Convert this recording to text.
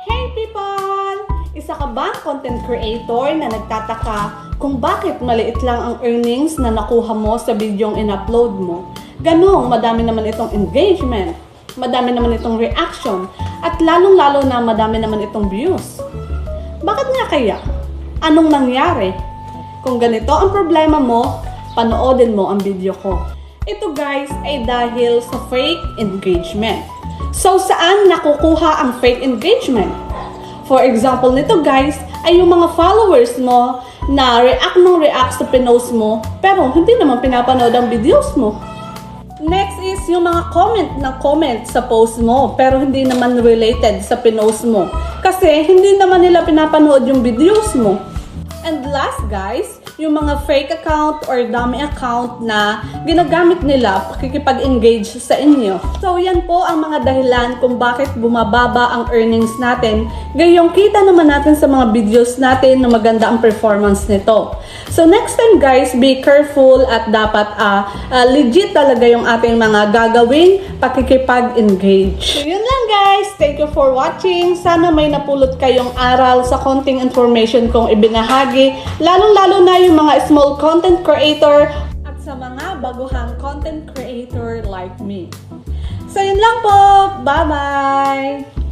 Hey people! Isa ka bang content creator na nagtataka kung bakit maliit lang ang earnings na nakuha mo sa videong in-upload mo? Ganong madami naman itong engagement, madami naman itong reaction, at lalong-lalo na madami naman itong views. Bakit nga kaya? Anong nangyari? Kung ganito ang problema mo, panoodin mo ang video ko. Ito guys ay dahil sa fake engagement. So saan nakukuha ang fake engagement? For example nito guys ay yung mga followers mo na react sa pinost mo pero hindi naman pinapanood ang videos mo. Next is yung mga comment sa post mo pero hindi naman related sa pinost mo kasi hindi naman nila pinapanood yung videos mo. And last guys, yung mga fake account or dummy account na ginagamit nila pakikipag-engage sa inyo. So yan po ang mga dahilan kung bakit bumababa ang earnings natin. Gayong kita naman natin sa mga videos natin na maganda ang performance nito. So next time guys, be careful at dapat legit talaga yung ating mga gagawing pakikipag-engage. So yun lang guys, thank you for watching. Sana may napulot kayong aral sa konting information kong ibinahagi. Lalong-lalo na yung mga small content creator at sa mga baguhang content creator like me. So yun lang po. Bye-bye!